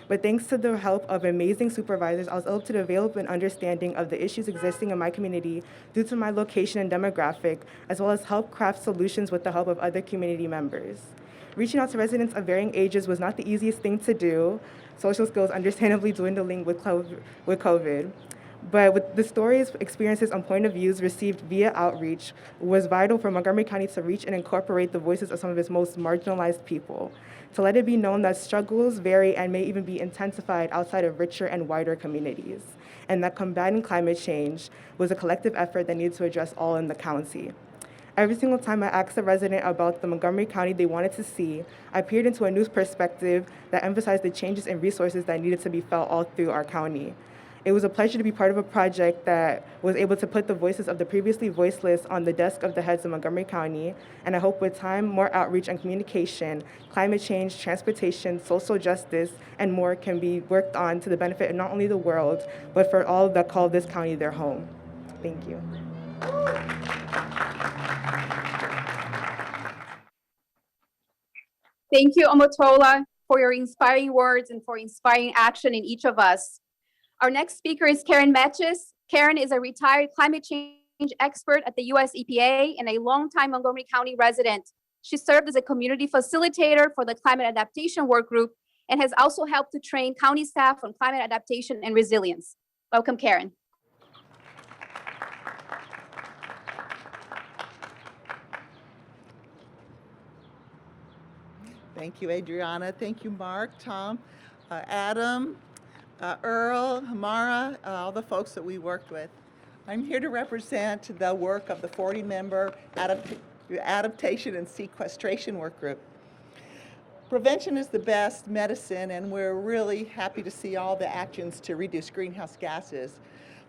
Speaker 6: But thanks to the help of amazing supervisors, I was able to develop an understanding of the issues existing in my community due to my location and demographic, as well as help craft solutions with the help of other community members. Reaching out to residents of varying ages was not the easiest thing to do, social skills understandably dwindling with COVID. But with the stories, experiences, and point of views received via outreach was vital for Montgomery County to reach and incorporate the voices of some of its most marginalized people, to let it be known that struggles vary and may even be intensified outside of richer and wider communities, and that combating climate change was a collective effort that needed to address all in the county. Every single time I asked a resident about the Montgomery County they wanted to see, I peered into a news perspective that emphasized the changes and resources that needed to be felt all through our county. It was a pleasure to be part of a project that was able to put the voices of the previously voiceless on the desk of the heads of Montgomery County, and I hope with time, more outreach and communication, climate change, transportation, social justice, and more can be worked on to the benefit of not only the world, but for all that call this county their home. Thank you.
Speaker 1: Thank you, Omotola, for your inspiring words and for inspiring action in each of us. Our next speaker is Karen Matches. Karen is a retired climate change expert at the US EPA and a longtime Montgomery County resident. She served as a community facilitator for the Climate Adaptation Work Group and has also helped to train county staff on climate adaptation and resilience. Welcome, Karen.
Speaker 7: Thank you, Adriana. Thank you, Marc, Tom, Adam, Earl, Hamara, all the folks that we worked with. I'm here to represent the work of the 40-member the Adaptation and Sequestration Work Group. Prevention is the best medicine, and we're really happy to see all the actions to reduce greenhouse gases.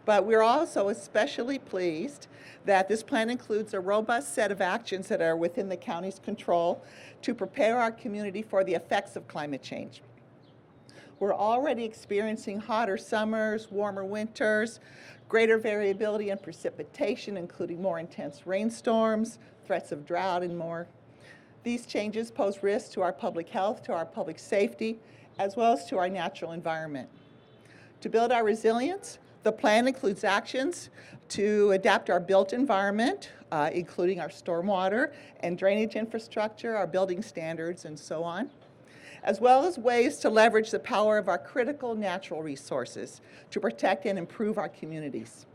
Speaker 7: But we're also especially pleased that this plan includes a robust set of actions that are within the county's control to prepare our community for the effects of climate change. We're already experiencing hotter summers, warmer winters, greater variability in precipitation, including more intense rainstorms, threats of drought, and more. These changes pose risks to our public health, to our public safety, as well as to our natural environment. To build our resilience, the plan includes actions to adapt our built environment, including our stormwater and drainage infrastructure, our building standards, and so on, as well as ways to leverage the power of our critical natural resources to protect and improve our communities.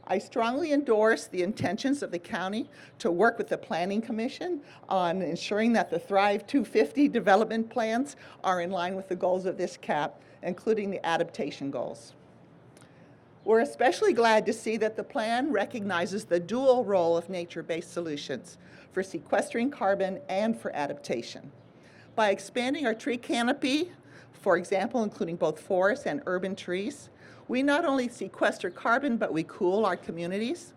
Speaker 7: I strongly endorse the intentions of the county to work with the Planning Commission on ensuring that the Thrive 250 development plans are in line with the goals of this CAP, including the adaptation goals. We're especially glad to see that the plan recognizes the dual role of nature-based solutions for sequestering carbon and for adaptation. By expanding our tree canopy, for example, including both forest and urban trees, we not only sequester carbon, but we cool our communities.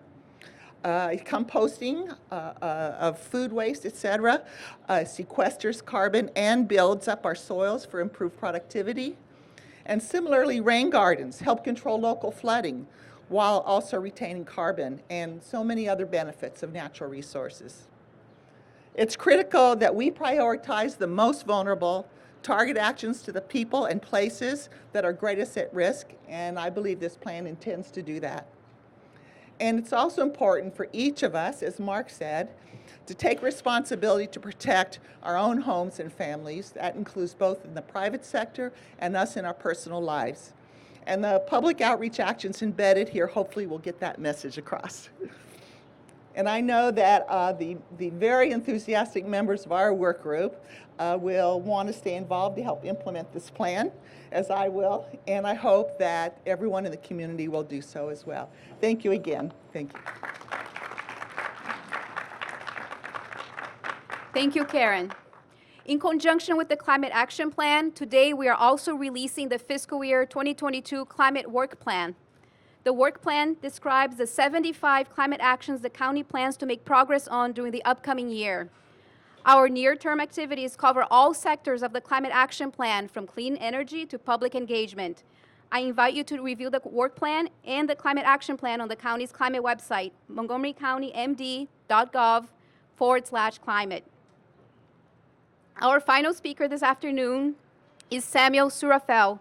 Speaker 7: Composting of food waste, etc., sequesters carbon and builds up our soils for improved productivity. And similarly, rain gardens help control local flooding while also retaining carbon and so many other benefits of natural resources. It's critical that we prioritize the most vulnerable, target actions to the people and places that are greatest at risk, and I believe this plan intends to do that. And it's also important for each of us, as Marc said, to take responsibility to protect our own homes and families. That includes both in the private sector and us in our personal lives. And the public outreach actions embedded here hopefully will get that message across. And I know that the very enthusiastic members of our work group will want to stay involved to help implement this plan, as I will, and I hope that everyone in the community will do so as well. Thank you again. Thank you.
Speaker 1: Thank you, Karen. In conjunction with the Climate Action Plan, today we are also releasing the fiscal year 2022 Climate Work Plan. The work plan describes the 75 climate actions the county plans to make progress on during the upcoming year. Our near-term activities cover all sectors of the Climate Action Plan, from clean energy to public engagement. I invite you to review the work plan and the Climate Action Plan on the county's climate website, montgomerycountymd.gov/climate. Our final speaker this afternoon is Samuel Surafel.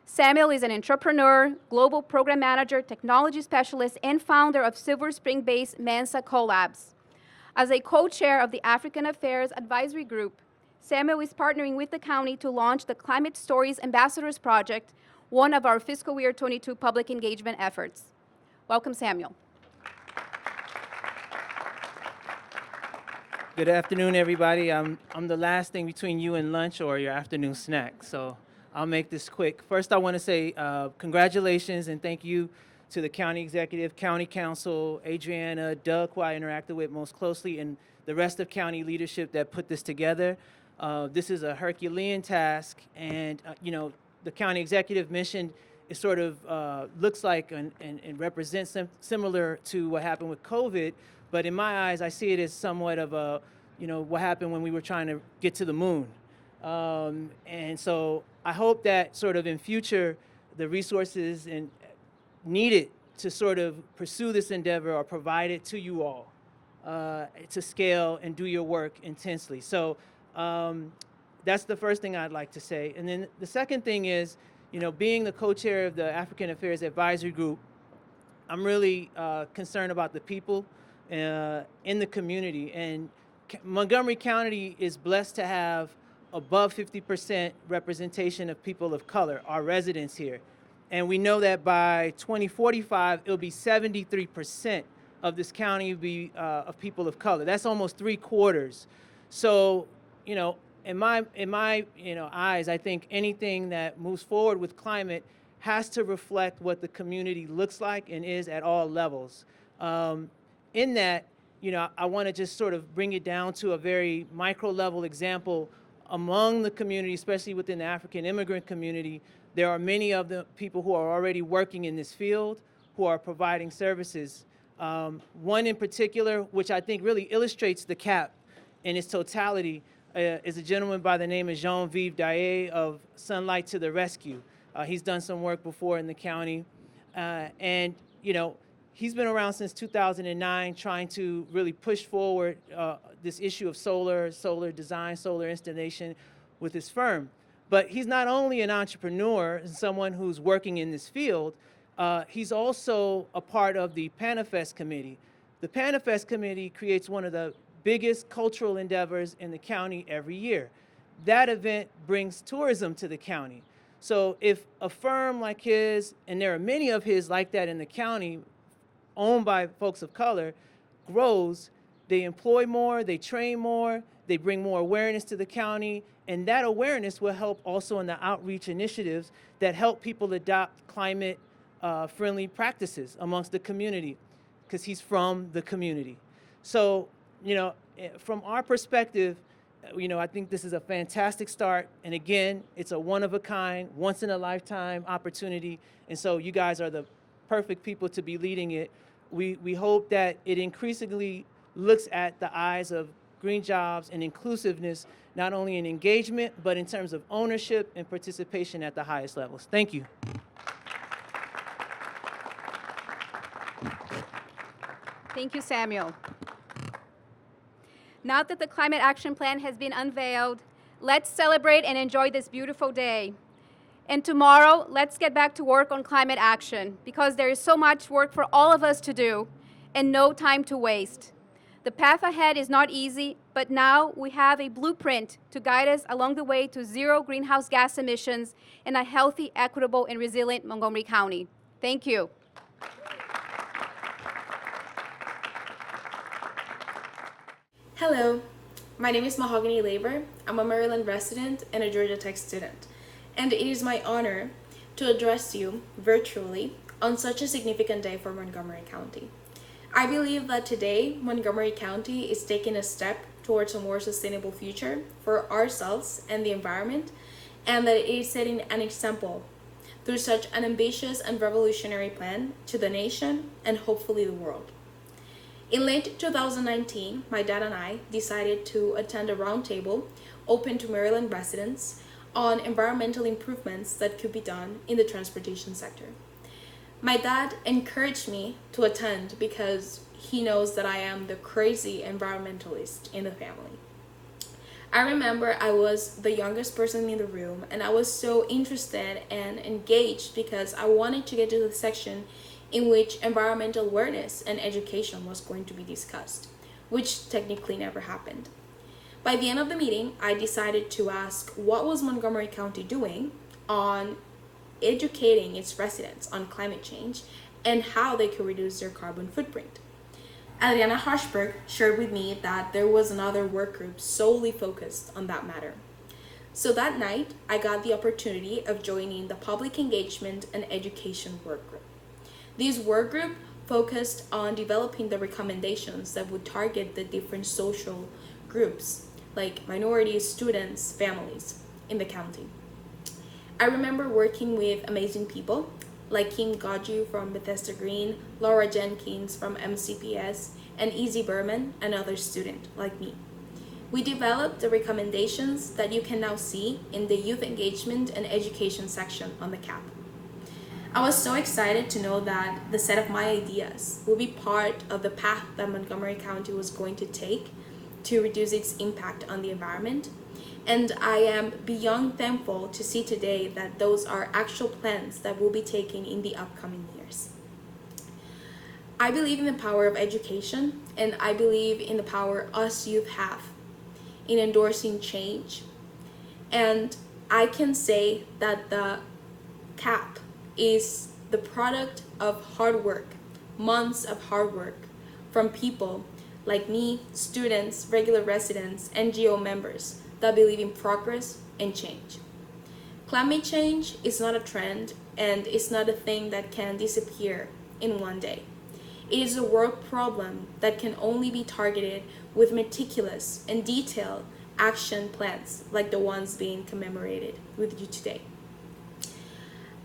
Speaker 1: Samuel is an entrepreneur, global program manager, technology specialist, and founder of Silver Spring-based Mensa Collabs. As a co-chair of the African Affairs Advisory Group, Samuel is partnering with the county to launch the Climate Stories Ambassadors Project, one of our fiscal year 22 public engagement efforts. Welcome, Samuel.
Speaker 8: Good afternoon, everybody. I'm the last thing between you and lunch or your afternoon snack, so I'll make this quick. First, I want to say congratulations and thank you to the county executive, county council, Adriana, Doug, who I interacted with most closely, and the rest of county leadership that put this together. This is a Herculean task, and the county executive mission is sort of looks like and represents similar to what happened with COVID. But in my eyes, I see it as somewhat of a, what happened when we were trying to get to the moon. And so I hope that sort of in future, the resources needed to sort of pursue this endeavor are provided to you all to scale and do your work intensely. So that's the first thing I'd like to say. And then the second thing is, being the co-chair of the African Affairs Advisory Group, I'm really concerned about the people in the community. And Montgomery County is blessed to have above 50% representation of people of color, our residents here. And we know that by 2045, it'll be 73% of this county will be of people of color. That's almost 3/4. So, in my eyes, I think anything that moves forward with climate has to reflect what the community looks like and is at all levels. In that, I want to just sort of bring it down to a very micro level example. Among the community, especially within the African immigrant community, there are many of the people who are already working in this field, who are providing services. One in particular, which I think really illustrates the CAP in its totality, is a gentleman by the name of Jean-Vive Daye of Sunlight to the Rescue. He's done some work before in the county. And he's been around since 2009 trying to really push forward this issue of solar design, solar installation with his firm. But he's not only an entrepreneur and someone who's working in this field, he's also a part of the Panifest Committee. The Panifest Committee creates one of the biggest cultural endeavors in the county every year. That event brings tourism to the county. So if a firm like his, and there are many of his like that in the county, owned by folks of color, grows, they employ more, they train more, they bring more awareness to the county, and that awareness will help also in the outreach initiatives that help people adopt climate-friendly practices amongst the community, because he's from the community. So, from our perspective, I think this is a fantastic start. And again, it's a one-of-a-kind, once-in-a-lifetime opportunity. And so you guys are the perfect people to be leading it. We hope that it increasingly looks at the eyes of green jobs and inclusiveness, not only in engagement, but in terms of ownership and participation at the highest levels. Thank you.
Speaker 1: Thank you, Samuel. Now that the Climate Action Plan has been unveiled, let's celebrate and enjoy this beautiful day. And tomorrow, let's get back to work on climate action, because there is so much work for all of us to do and no time to waste. The path ahead is not easy, but now we have a blueprint to guide us along the way to zero greenhouse gas emissions and a healthy, equitable, and resilient Montgomery County. Thank you.
Speaker 9: Hello, my name is Mahogany Labor. I'm a Maryland resident and a Georgia Tech student, and it is my honor to address you virtually on such a significant day for Montgomery County. I believe that today, Montgomery County is taking a step towards a more sustainable future for ourselves and the environment, and that it is setting an example through such an ambitious and revolutionary plan to the nation and hopefully the world. In late 2019, my dad and I decided to attend a roundtable open to Maryland residents on environmental improvements that could be done in the transportation sector. My dad encouraged me to attend because he knows that I am the crazy environmentalist in the family. I remember I was the youngest person in the room, and I was so interested and engaged because I wanted to get to the section in which environmental awareness and education was going to be discussed, which technically never happened. By the end of the meeting, I decided to ask what was Montgomery County doing on educating its residents on climate change and how they could reduce their carbon footprint. Adriana Hochberg shared with me that there was another work group solely focused on that matter. So that night, I got the opportunity of joining the Public Engagement and Education Work Group. This work group focused on developing the recommendations that would target the different social groups, like minorities, students, families in the county. I remember working with amazing people like Kim Godju from Bethesda Green, Laura Jenkins from MCPS, and Izzy Berman, another student like me. We developed the recommendations that you can now see in the Youth Engagement and Education section on the CAP. I was so excited to know that the set of my ideas will be part of the path that Montgomery County was going to take to reduce its impact on the environment. And I am beyond thankful to see today that those are actual plans that will be taken in the upcoming years. I believe in the power of education, and I believe in the power us youth have in endorsing change. And I can say that the CAP is the product of hard work, months of hard work from people like me, students, regular residents, NGO members that believe in progress and change. Climate change is not a trend, and it's not a thing that can disappear in one day. It is a world problem that can only be targeted with meticulous and detailed action plans like the ones being commemorated with you today.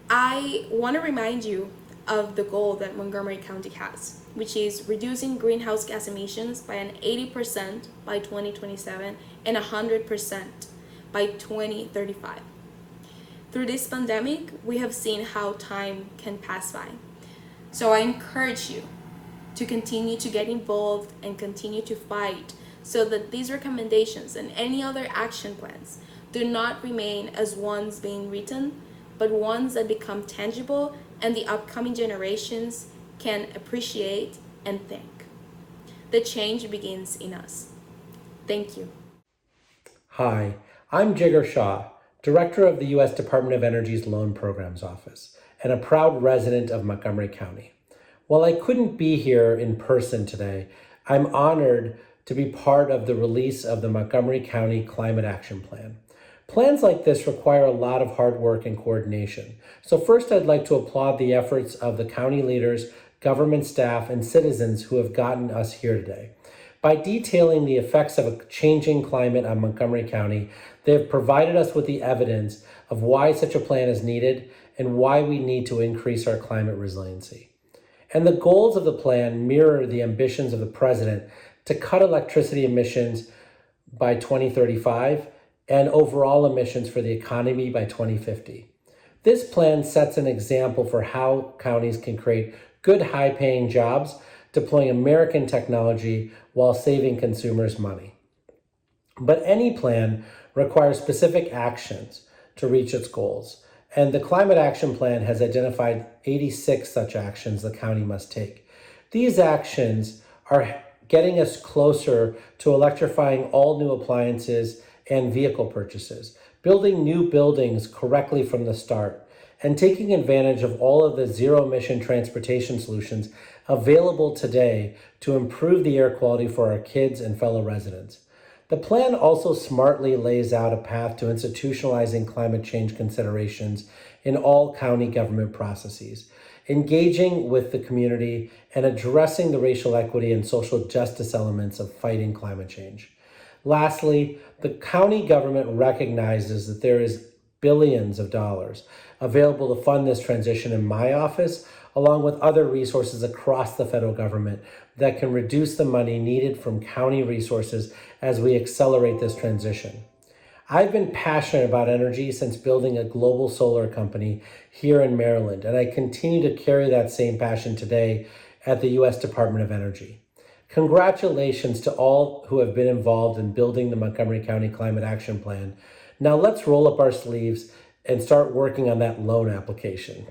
Speaker 9: I want to remind you of the goal that Montgomery County has, which is reducing greenhouse gas emissions by an 80% by 2027 and 100% by 2035. Through this pandemic, we have seen how time can pass by. So I encourage you to continue to get involved and continue to fight so that these recommendations and any other action plans do not remain as ones being written, but ones that become tangible and the upcoming generations can appreciate and thank. The change begins in us. Thank you.
Speaker 10: Hi, I'm Jigar Shah, Director of the U.S. Department of Energy's Loan Programs Office, and a proud resident of Montgomery County. While I couldn't be here in person today, I'm honored to be part of the release of the Montgomery County Climate Action Plan. Plans like this require a lot of hard work and coordination. So first, I'd like to applaud the efforts of the county leaders, government staff, and citizens who have gotten us here today. By detailing the effects of a changing climate on Montgomery County, they have provided us with the evidence of why such a plan is needed and why we need to increase our climate resiliency. And the goals of the plan mirror the ambitions of the president to cut electricity emissions by 2035 and overall emissions for the economy by 2050. This plan sets an example for how counties can create good, high-paying jobs, deploying American technology while saving consumers money. But any plan requires specific actions to reach its goals. And the Climate Action Plan has identified 86 such actions the county must take. These actions are getting us closer to electrifying all new appliances and vehicle purchases, building new buildings correctly from the start, and taking advantage of all of the zero-emission transportation solutions available today to improve the air quality for our kids and fellow residents. The plan also smartly lays out a path to institutionalizing climate change considerations in all county government processes, engaging with the community, and addressing the racial equity and social justice elements of fighting climate change. Lastly, the county government recognizes that there is billions of dollars available to fund this transition in my office, along with other resources across the federal government that can reduce the money needed from county resources as we accelerate this transition. I've been passionate about energy since building a global solar company here in Maryland, and I continue to carry that same passion today at the U.S. Department of Energy. Congratulations to all who have been involved in building the Montgomery County Climate Action Plan. Now let's roll up our sleeves and start working on that loan application.